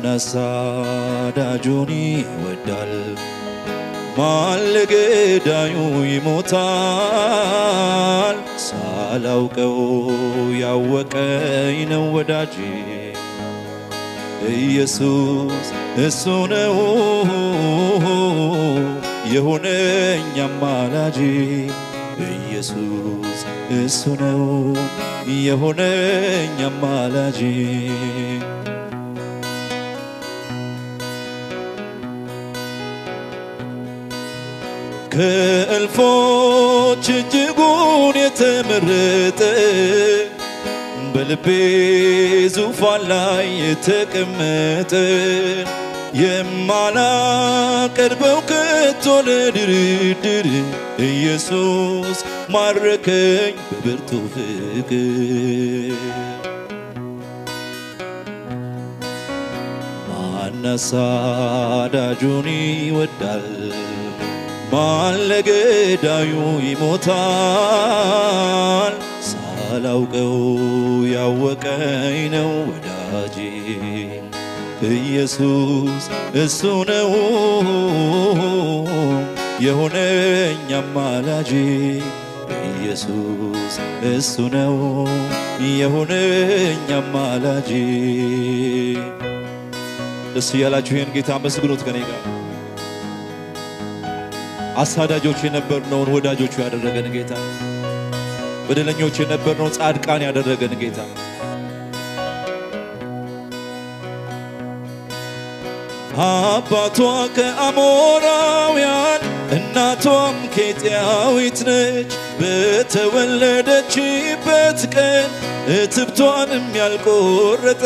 አሳዳጁን ይወዳል ማን ለገዳዩ ይሞታል ሳላውቀው ያወቀኝ ነው ወዳጄ ኢየሱስ እሱ ነው የሆነኝ አማላጄ ኢየሱስ እሱ ነው የሆነኝ አማላጄ ከእልፎች እጅጉን የተመረጠ በልቤ ዙፋን ላይ የተቀመጠ የማላቀርበው ከቶ ለድርድር ኢየሱስ ማረከኝ በብርቱ ፍቅር ማን አሳዳጁን ይወዳል ማን ለገዳዩ ይሞታል ሳላውቀው ያወቀኝ ነው ወዳጄ ኢየሱስ እሱ ነው የሆነኝ አማላጄ ኢየሱስ እሱ ነው የሆነኝ አማላጄ ደስ እያላችሁ ይህን ጌታ አመስግኑት ከኔ ጋር አሳዳጆች የነበርነውን ወዳጆቹ ያደረገን ጌታ በደለኞች የነበርነው ጻድቃን ያደረገን ጌታ አባቷ ከአሞራውያን እናቷም ኬጢያዊት ነች በተወለደችበት ቀን እትብቷንም ያልቆረጠች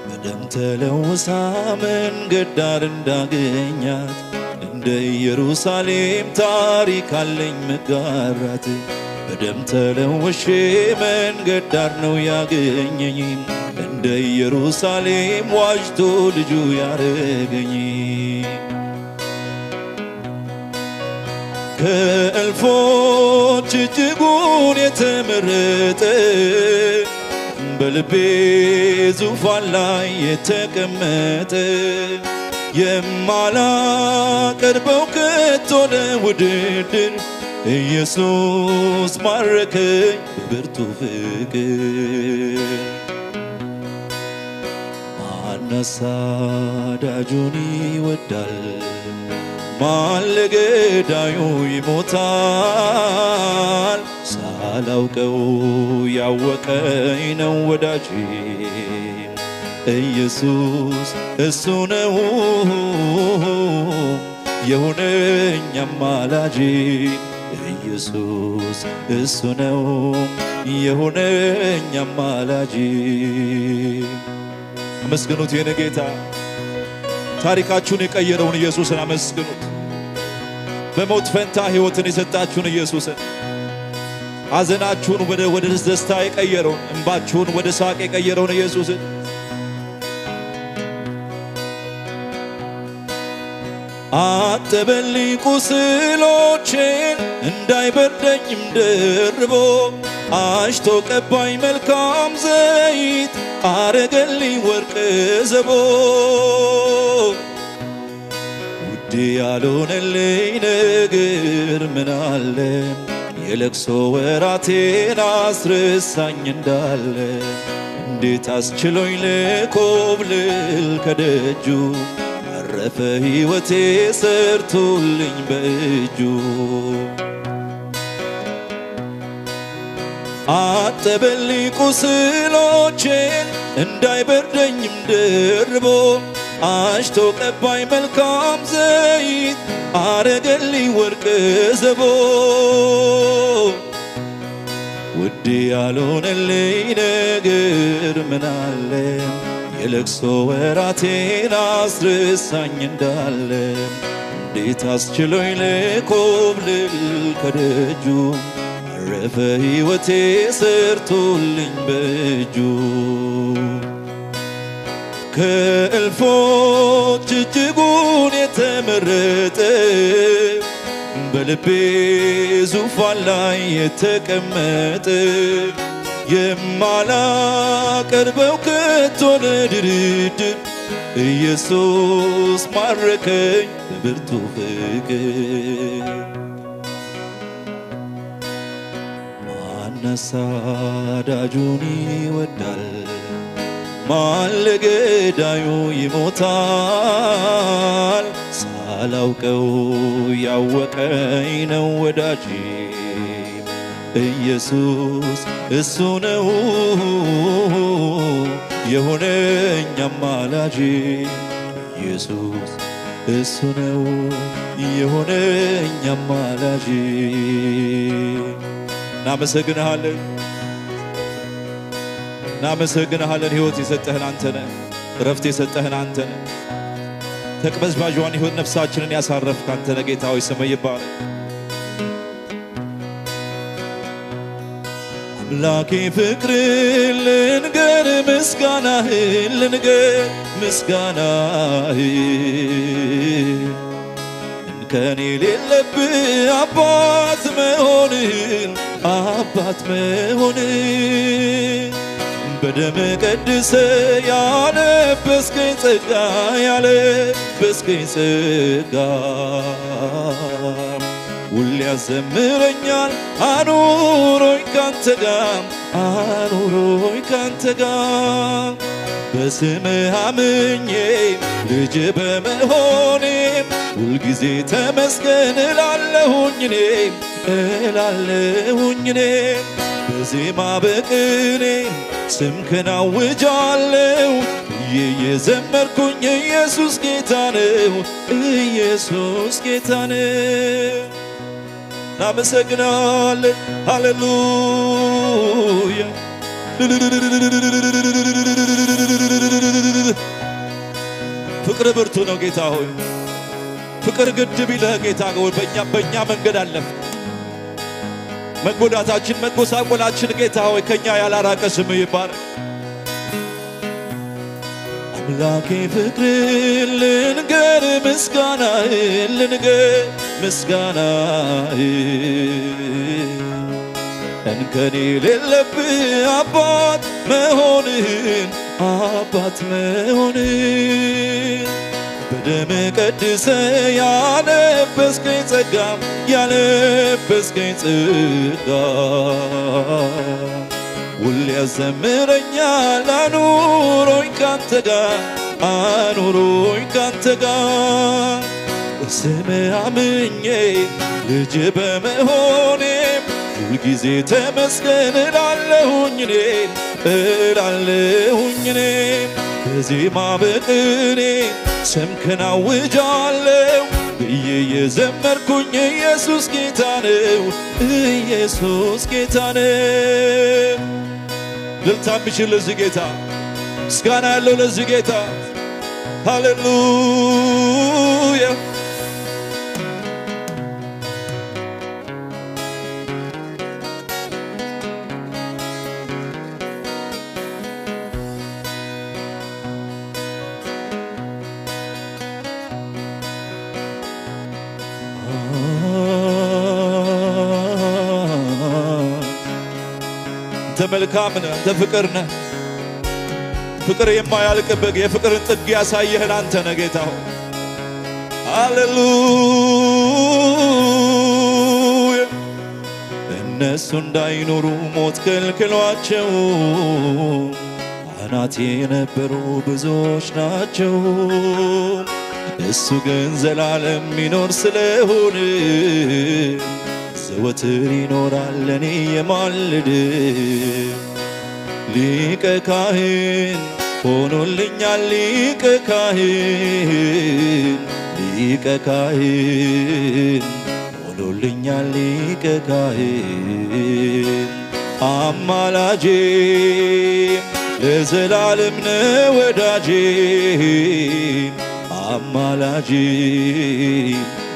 በደም ተለውሳ መንገድ ዳር እንዳገኛት እንደ ኢየሩሳሌም ታሪክ አለኝ መጋራት በደም ተለውሼ መንገድ ዳር ነው ያገኘኝ እንደ ኢየሩሳሌም ዋጅቶ ልጁ ያረገኝ ከእልፎች እጅጉን የተመረጠ በልቤ ዙፋን ላይ የተቀመጠ የማላቀርበው ከቶ ለውድድር ኢየሱስ ማረከኝ በብርቱ ፍቅር ማን አሳዳጁን ይወዳል ማን ለገዳዩ ይሞታል ሳላውቀው ያወቀኝ ነው ወዳጄ ኢየሱስ እሱ ነው የሆነኝ አማላጄ ኢየሱስ እሱ ነው የሆነኝ አማላጄ አመስግኑት የኔ ጌታ ታሪካችሁን የቀየረውን ኢየሱስን አመስግኑት በሞት ፈንታ ሕይወትን የሰጣችሁን ኢየሱስን ሐዘናችሁን ወደ ደስታ የቀየረውን እንባችሁን ወደ ሳቅ የቀየረውን ኢየሱስን አጠበልኝ ቁስሎቼን እንዳይበርደኝም ደርቦ አሽቶ ቀባኝ መልካም ዘይት አረገልኝ ወርቅ ዘቦ ውድ ያልሆነልኝ ነገር ምን አለ የለቅሶ ወራቴን አስረሳኝ እንዳለ እንዴት አስችሎኝ ልኮብልል ከደጁ አረፈ ሕይወቴ ሰርቶልኝ በእጁ አጠበልኝ ቁስሎቼን እንዳይበርደኝም ደርቦ አሽቶ ቀባኝ መልካም ዘይት አረገልኝ ወርቅ ዘቦ ውድ ያልሆነልኝ ነገር ምን አለ የለቅሶ ወራቴን አስረሳኝ እንዳለ እንዴት አስችሎኝ ልኮብልል ከደጁ አረፈ ሕይወቴ ሰርቶልኝ በእጁ ከእልፎች እጅጉን የተመረጠ በልቤ ዙፋን ላይ የተቀመጠ የማላቀርበው ከቶ ለድርድር ኢየሱስ ማረከኝ በብርቱ ፍቅር አሳዳጁን ይወዳል ማን ለገዳዩ ይሞታል ሳላውቀው ያወቀኝ ነው ወዳጄ ኢየሱስ እሱ ነው የሆነኝ አማላጄ ኢየሱስ እሱ ነው የሆነኝ አማላጄ እናመሰግንሃለን ሕይወት የሰጠህን አንተ ነህ ረፍት የሰጠህን አንተ ነህ ተቅበዝባዥዋን ሕይወት ነፍሳችንን ያሳረፍክ አንተ ነህ ጌታ ሆይ ስምህ ይባረክ አምላኬ ፍቅር ልንገር ምስጋናህን ልንገር ምስጋናህን ከኔ ሌለብህ አባት መሆንን በደም ቀድሰ ያለበስከኝ ጸጋ ያለበስከኝ ጸጋ ሁሌ ያዘምረኛል አኑሮኝ ካንተ ጋር በስምህ አምኜ ልጅ በመሆኔም ሁልጊዜ ተመስገን እላለሁኝ እኔም በዜማ በቅኔ ስምህን አውጃለሁ እየዘመርኩኝ ኢየሱስ ጌታ ነው እናመሰግናለን ሃሌሉያ ፍቅር ብርቱ ነው ጌታ ሆይ ፍቅር ግድብ ይለህ ጌታ ሆይ በእኛ መንገድ አለፍ መጎዳታችን መጎሳቆላችን ጌታ ሆይ ከኛ ያላራቀ ስምህ ይባረክ አምላኬ ፍቅር ልንገር ምስጋናህን እንከን የሌለብህ አባት መሆንህን በደም ቀድሰ ያለበስከኝ ጸጋ ሁሌ ያዘምረኛል አኑሮኝ ካንተ ጋር በስምህ አምኜ ልጅ በመሆኔም ሁልጊዜ ተመስገን እላለሁኝ እኔም በዜማ በቅኔ ስምህን አውጃለሁ እየዘመርኩኝ ኢየሱስ ጌታ ነው ልልታ የሚችል ለዚህ ጌታ ምስጋና ያለው ለዚህ ጌታ ሃሌሉያ አንተ መልካም ነህ አንተ ፍቅር ነህ ፍቅር የማያልቅብህ የፍቅርን ጥግ ያሳየህን አንተ ነህ ጌታ ሆይ ሃሌሉያ እነሱ እንዳይኖሩ ሞት ከልክሏቸው አናት የነበሩ ብዙዎች ናቸው እሱ ግን ዘላለም ይኖር ስለሆነ ዘወትር ይኖራል ለኔ የማልድ ሊቀ ካህን ሆኖልኛል ሊቀ ካህን ሆኖልኛል ሊቀ ካህን አማላጄ ለዘላለም ነው ወዳጄ አማላጄ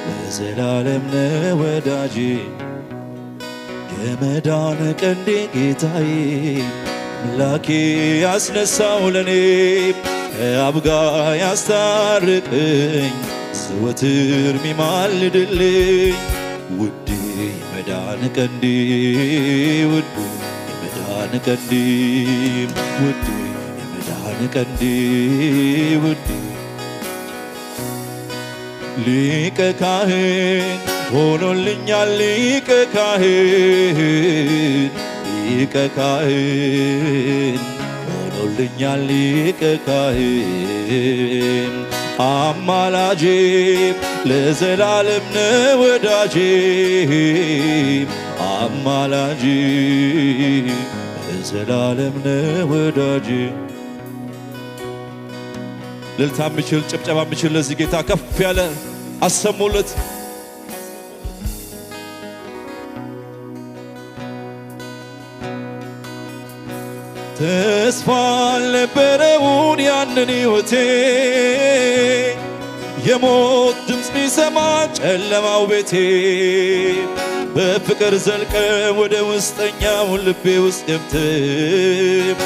ለዘላለም ነው ወዳጄ የመዳን ቀንዴ ጌታዬ አምላኬ ያስነሳው ለኔ ከአብ ጋር ያስታርቀኝ ዘወትር ሚማልድልኝ ውዴ የመዳን ቀንዴ ውዴ የመዳን ቀንዴ ውዴ ሊቀ ካህን ሆኖልኛል ሊቀ ካህን ሊቀ ካህን ሆኖልኛል ሊቀ ካህን አማላጄ ለዘላለም ነው ወዳጄ አማላጄ ለዘላለም ነው ወዳጄ ልልታ ምችል ጭብጨባ ምችል ለዚህ ጌታ ከፍ ያለ አሰሙለት ተስፋ አልነበረውን ያንን ሕይወቴ የሞት ድምፅ ቢሰማ ጨለማው ቤቴ በፍቅር ዘልቀ ወደ ውስጠኛው ልቤ ውስጥ ገብተህ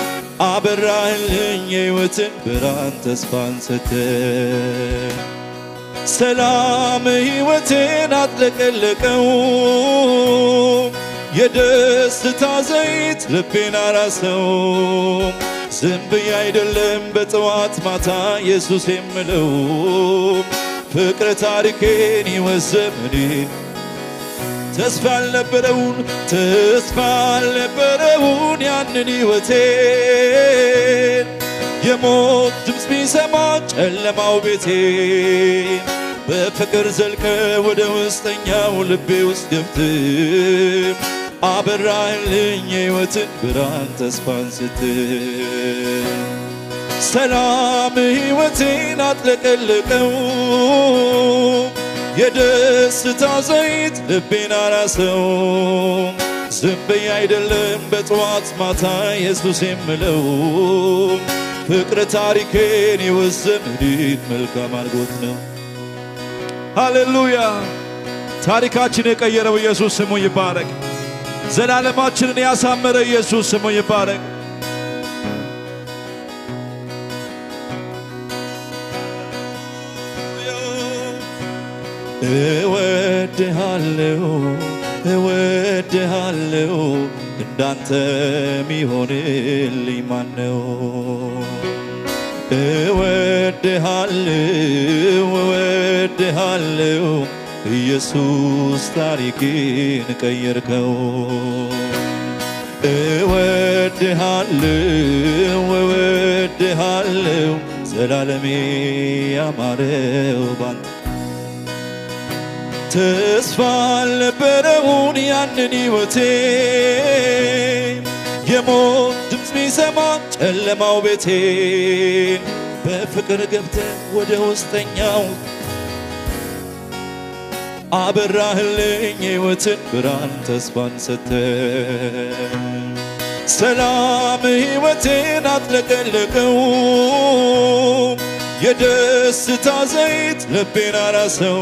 አበራህልኝ የሕይወትን ብርሃን ተስፋን ሰጥተህ ሰላም ሕይወቴን አጥለቀለቀው የደስታ ዘይት ልቤን አራሰው ዝም ብዬ አይደለም በጠዋት ማታ ኢየሱስ የምለው ፍቅር ታሪኬን ሕይወት ዘመኔን ተስፋ አልነበረውን ያንን ሕይወቴን የሞት ድምፅ ቢሰማ ጨለማው ቤቴ በፍቅር ዘልቀ ወደ ውስጠኛው ልቤ ውስጥ ገብተህ አበራህልኝ የሕይወትን ብርሃን ተስፋን ስትህ ሰላም ሕይወቴን አጥለቀለቀው የደስታ ዘይት ልቤን አራሰው ዝም ብዬ አይደለም በጠዋት ማታ ኢየሱስ የምለው ፍቅር ታሪኬን ሕይወት ዘመኔን መልካም አድርጎት ነው ሃሌሉያ ታሪካችን የቀየረው ኢየሱስ ስሙ ይባረክ ዘላለማችንን ያሳመረ ኢየሱስ ስሙ ይባረክ እወድሃለሁ እንዳንተ ሚሆንልኝ ማነው እወድሃለሁ ኢየሱስ ታሪኬን ቀየርከው እወድሃለሁ ዘላለሜ ያማረው ባንተ ተስፋ አልነበረውን ያንን ሕይወቴ የሞት ድምፅ ቢሰማ ጨለማው ቤቴ በፍቅር ገብተህ ወደ ውስጠኛው አበራህልኝ የሕይወትን ብርሃን ተስፋን ሰጥተህ ሰላም ሕይወቴን አጥለቀለቀው የደስታ ዘይት ልቤን አራሰው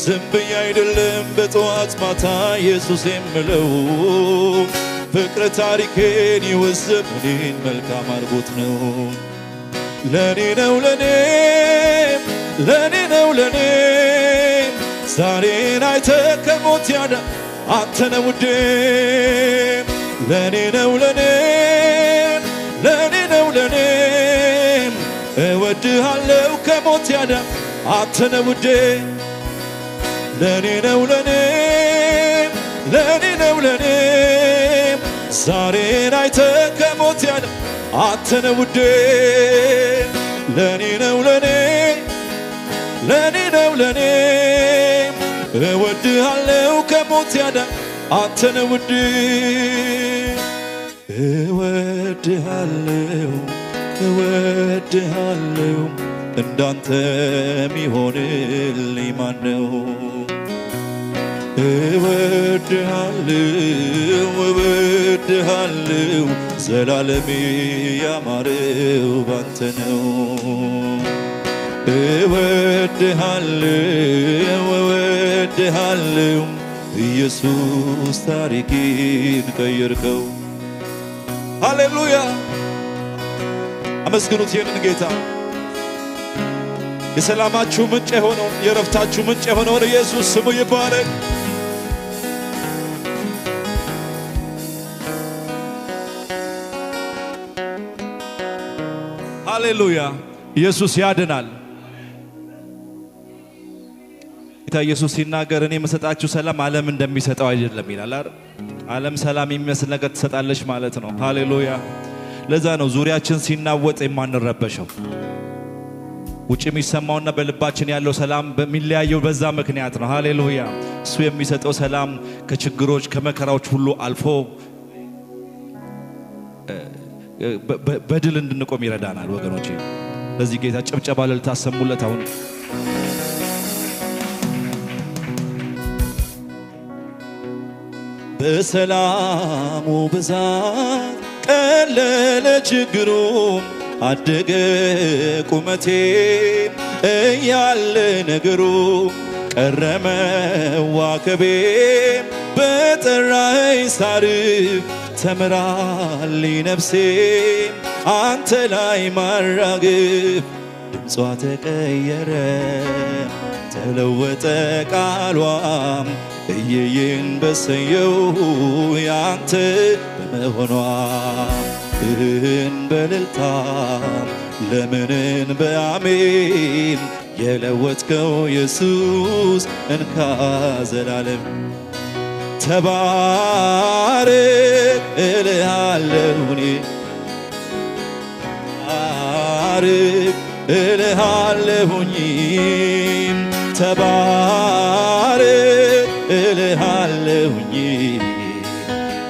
ዝም ብዬ አይደለም በጠዋት ማታ ኢየሱስ የምለው ፍቅር ታሪኬን ሕይወት ዘመኔን መልካም አድርጎት ነው ለኔ ዛሬን አይተህ ከሞት ያዳን አንተ ነህ ውዴ ለኔ እወድሃለሁ ከሞት ያዳን አንተ ነህ ውዴ ለኔ ዛሬን አይተህ ከሞት ያዳን አንተ ነህ ውዴ ለኔ እወድሃለሁ ከሞት ያዳን አንተ ነህ ውዴ እወድሃለሁ እንዳንተ ሚሆንልኝ ማነው እወድሃለሁ ዘላለሜ ያማረው ባንተ ነው እወድሃለሁ ኢየሱስ ታሪኬን ቀየርከው ሃሌሉያ አመስግኑት ይህንን ጌታ የሰላማችሁ ምንጭ የሆነው የረፍታችሁ ምንጭ የሆነው ኢየሱስ ስሙ ይባረክ ሃሌሉያ ኢየሱስ ያድናል ጌታ ኢየሱስ ሲናገር እኔ የምሰጣችሁ ሰላም ዓለም እንደሚሰጠው አይደለም ይላል አይደል ዓለም ሰላም የሚመስል ነገር ትሰጣለች ማለት ነው ሃሌሉያ ለዛ ነው ዙሪያችን ሲናወጥ የማንረበሸው ውጭ የሚሰማውና በልባችን ያለው ሰላም በሚለያየው በዛ ምክንያት ነው ሃሌሉያ እሱ የሚሰጠው ሰላም ከችግሮች ከመከራዎች ሁሉ አልፎ በድል እንድንቆም ይረዳናል ወገኖቼ ለዚህ ጌታ ጭብጨባ ለልታሰሙለት አሁን በሰላሙ ብዛት ቀለለ ችግሩ አደገ ቁመቴ እያለ ነገሩ ቀረመ ዋከቤ በጠራኸኝ ሳርፍ ተምራልኝ ነፍሴ አንተ ላይ ማራግፍ ድምጿ ተቀየረ ተለወጠ ቃሏም እየየን በሰየው ያንተ በመሆኗ በልልታ ለምንን በአሜን የለወጥከው ኢየሱስ እንካ ዘላለም ተባረክ እልሃለሁኝ ተባረክ እልሃለሁኝ ተባረክ እልሃለሁኝ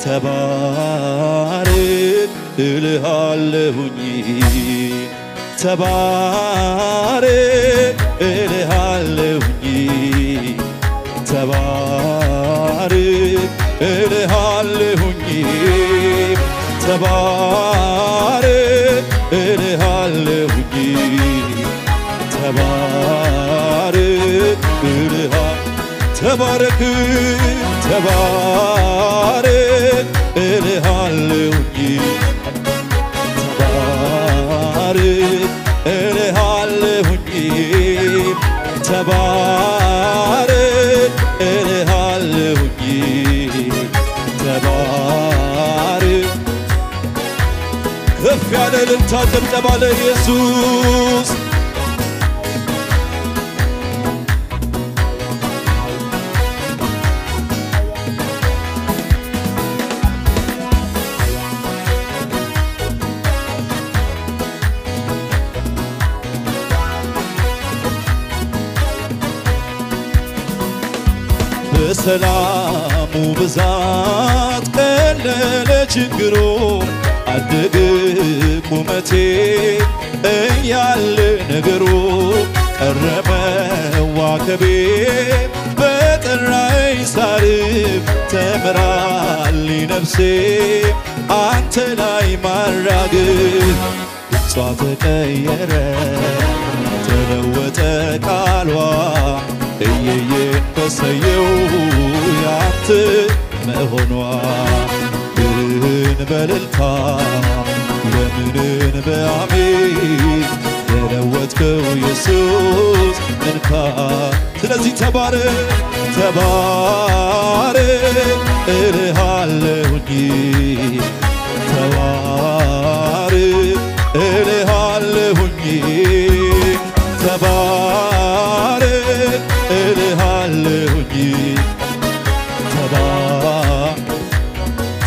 ተባረክ እልሃለሁኝ ተባረክ እልሃለሁኝ ተባረክ እልሃለሁኝ ተባረክ እልሃለሁኝ ተባረክ ተባረክ ተባረክ እልሃለሁኝ ተባረክ እልሃለሁኝ ተባረክ እልሃለሁኝ ተባረክ ከፍ ያለ እልልታ ጭብጨባ ለኢየሱስ በሰላሙ ብዛት ቀለለ ችግሩ አደገ ቁመቴ እያለ ነገሩ ቀረበ ዋከቤ በጠራኸኝ ሳርፍ ተምራልኝ ነፍሴ አንተ ላይ ማራግፍ ድምጿ ተቀየረ ተለወጠ ቃሏ እየየን በሰየው ያንተ መሆኗ በልልታ ለምንን በአሜን የለወጥከው ኢየሱስ እንካ ስለዚህ ተባረክ ተባረክ እልሃለሁኝ ተባረክ እልሃለሁኝ ተባረክ እልሃለሁኝ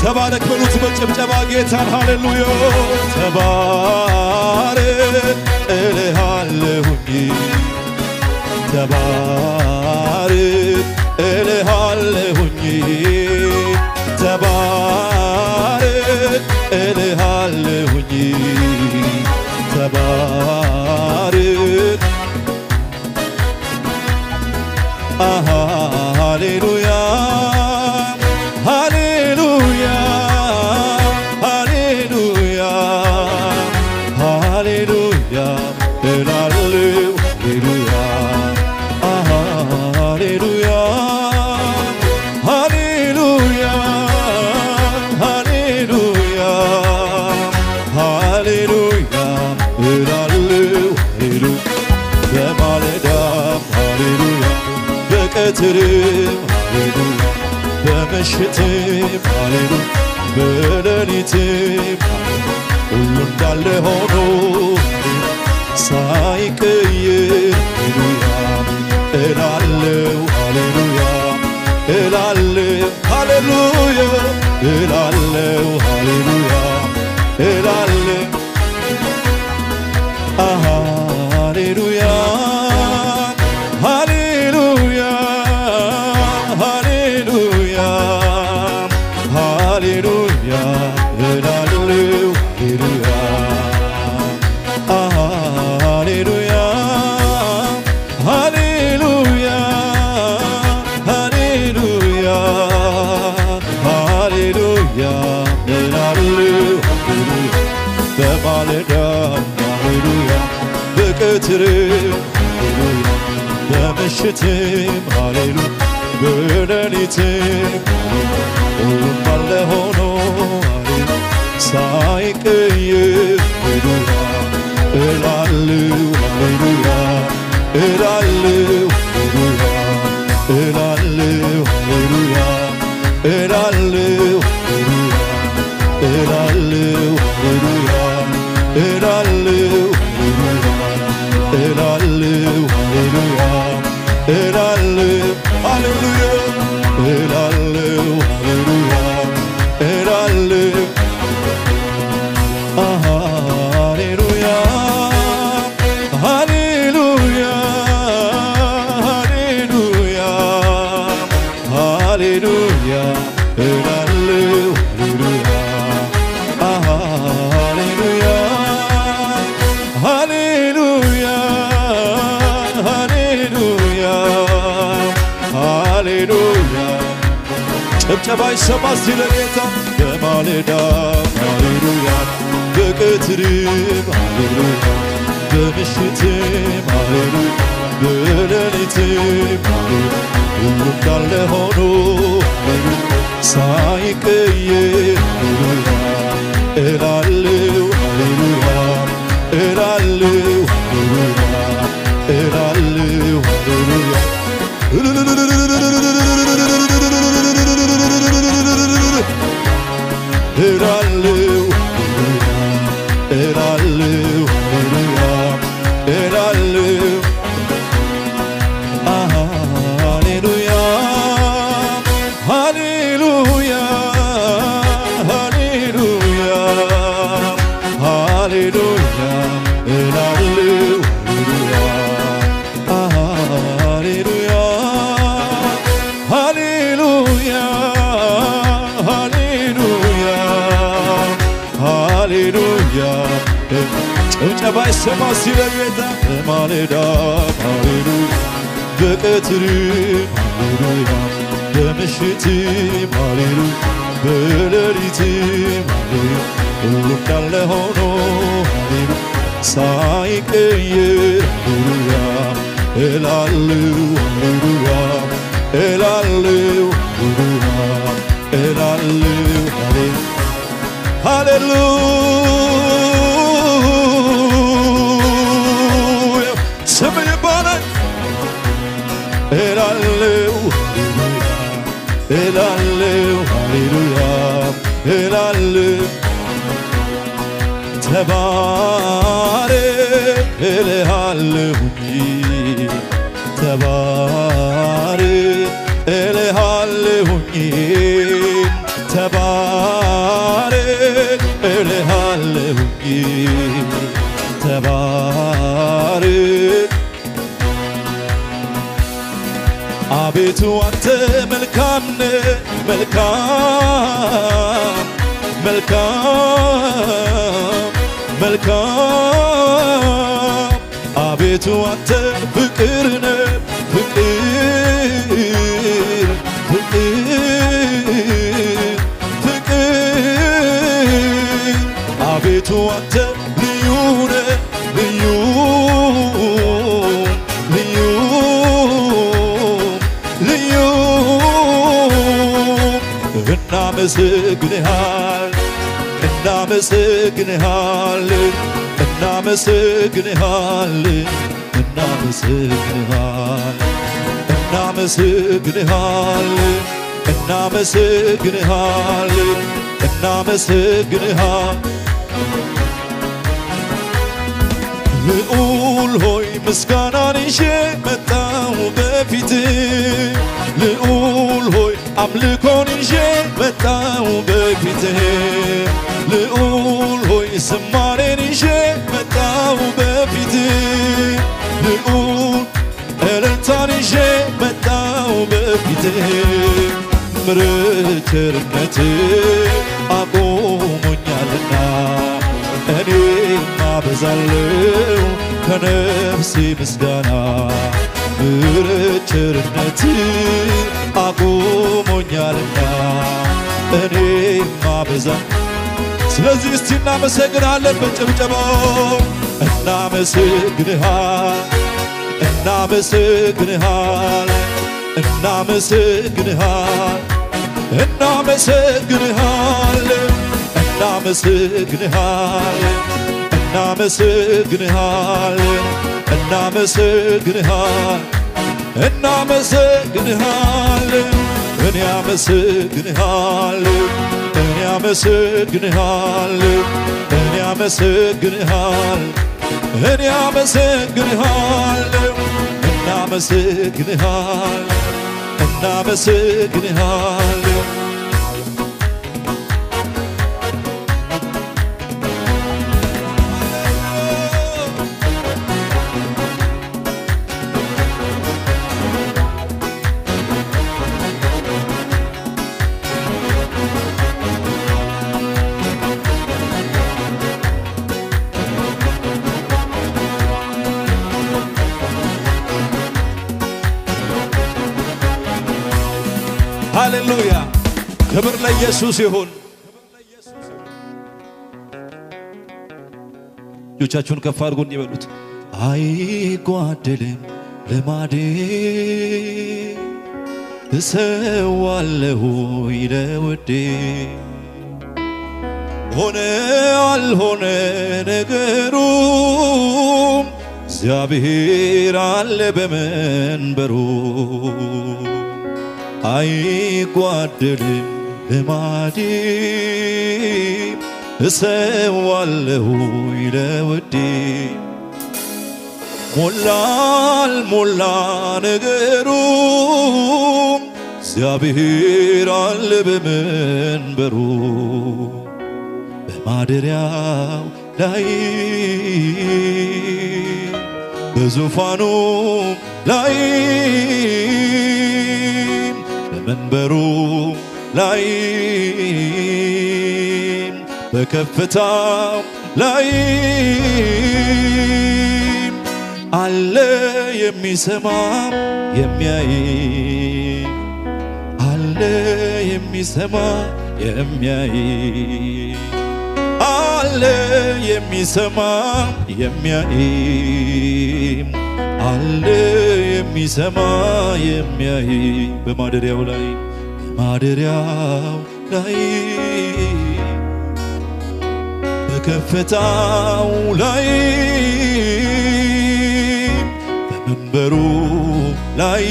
ተባረክ በሉት በጭብጨባ ጌታን ሃሌሉያ ተባረክ እልሃለሁኝ ተባረክ እልሃለሁኝ ተባረክ እልሃለሁኝ ተባረክ ሃሌሉያ ሃሌሉያ ሃሌሉያ ሃሌሉያ እላለሁ ሃሌሉያ ሃሌሉያ ሃሌሉያ ሃሌሉያ እላለሁ በማለዳም ሃሌሉያ በቀትርም ሃሌሉያ በምሽትም ሃሌሉያ በሌሊትም ሁሉ እንዳለ ሆኖ ሳይቀየር እላለሁ ሃሌሉያ እላለሁ ሃሌሉያ እላለሁ ሃሌሉያ እላለሁ ሃሌሉያ ሃሌሉያ ሃሌሉያ ሃሌሉያ እላለሁ ሃሌሉያ ሃሌሉያ ሃሌሉያ ሃሌሉያ እላለሁ በማለዳ ሃሌሉያ በቀትርም ሃሌሉያ በምሽትም ሃሌሉያ በሌሊትም ሁሉ እንዳለ ሆኖ ሳይቀየር ሃሌሉያ እላለሁ ሃሌሉያ እላለሁ እላለሁ ሃሌሉያ እላለሁ እላለሁ ሃሌሉያ እላለሁ እላለሁ ሃሌሉያ እላለሁ ሃሌሉያ እላለሁ ሃሌሉያ እላለሁ ሃሌሉያ ሃሌሉያ ሃሌሉያ ሃሌሉያ እላለሁ ሃሌሉያ ሃሌሉያ ሃሌሉያ ሃሌሉያ ጭብጨባ ይሰማ ሲል ጌታ በማለዳ ሃሌሉያ በቀትርም ሃሌሉያ በምሽትም ሃሌሉያ በሌሊትም ሃሌሉያ ሁሉ እንዳለ ሆኖ ሳይቀየር ሃሌሉያ እላለሁ ሃሌሉያ እላለሁ ሃሌሉያ እላለሁ ሃሌሉያ እላለሁ እላለሁ ሃሌሉያ እላለሁ ሃሌሉያ ሃሌሉያ ሃሌሉያ ሃሌሉያ እላለሁ ሃሌሉያ ሃሌሉያ ሃሌሉያ ሃሌሉያ ጭብጨባ ይሰማ ሲል ጌታ በማለዳ ሃሌሉያ በቀትርም ሃሌሉያ በምሽትም ሃሌሉያ በሌሊትም ሃሌሉያ ሁሉ እንዳለ ሆኖ ሃሌሉያ ሳይቀየር ሃሌሉያ እላለሁ ሃሌሉያ እላለሁ እላለሁ ሃሌሉያ ስም ይባረክ እላለሁ እላለሁ ሃሌሉያ እላለሁ ተባረክ እልሃለሁኝ ተባረክ እልሃለሁኝ ተባረክ እልሃለሁኝ ተባረክ አቤቱ አንተ መልካም ነህ መልካም መልካም መልካም አቤቱ አንተ ፍቅር ነህ ፍቅር ፍቅር ፍቅር አቤቱ አንተ ልዩ ነህ ልዩ ልዩ ልዩ እናመሰግንሃል እናመሰግንሃለን እናመሰግንሃለን እናመሰግንሃል እናመሰግንሃለን እናመሰግንሃለን እናመሰግንሃል ልዑል ሆይ ምስጋናን ይዤ መጣሁ በፊት ልዑል ሆይ አምልኮን ይዤ መጣሁ በፊት ልዑል ሆይ ዝማሬን ይዤ መጣሁ በፊት ልዑል እልልታን ይዤ መጣሁ በፊት ምሕረት ቸርነት አቆሞኛልና እኔም አበዛለሁ ከነፍሴ ምስጋና ምሕረት ቸርነት አቆሞኛልና እኔም አበዛለሁ። ስለዚህ እስቲ እናመሰግናለን በጭብጨባው እናመሰግንሃል እናመሰግንሃል እናመሰግንሃል እናመሰግንሃል እናመሰግንሃል እናመሰግንሃል እናመሰግንሃል እናመሰግንሃል እኔ አመሰግንሃለሁ እኔ አመሰግንሃለሁ እኔ አመሰግንሃለሁ እኔ አመሰግንሃለሁ እናመሰግንሃለሁ እናመሰግንሃለሁ ሃሌሉያ ክብር ለኢየሱስ ይሁን። እጆቻችሁን ከፍ አድርጉ እንዲበሉት አይጓደልም ልማዴ እሰዋለሁ ለውዴ ሆነ አልሆነ ነገሩ እግዚአብሔር አለ በመንበሩ አይጓደልም ልማዴ እሰዋለሁ ለውዴ ሞላ አልሞላ ነገሩ እግዚአብሔር አለ በመንበሩ በማደሪያው ላይ በዙፋኑ ላይ በመንበሩ ላይ በከፍታው ላይ አለ የሚሰማ የሚያይ አለ የሚሰማ የሚያይ አለ የሚሰማ የሚያይ አለ የሚሰማ የሚያይ በማደሪያው ላይ በማደሪያው ላይ በከፍታው ላይ በመንበሩ ላይ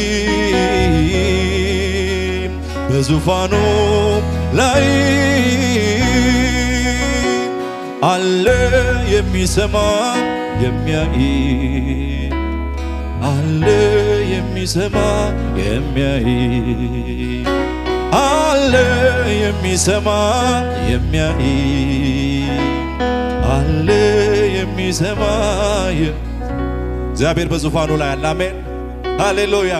በዙፋኑ ላይ አለ የሚሰማ የሚያይ አለ የሚሰማ የሚያይ አለ የሚሰማ የሚያይ አለ የሚሰማ እግዚአብሔር በዙፋኑ ላይ አለ። አሜን ሃሌሉያ።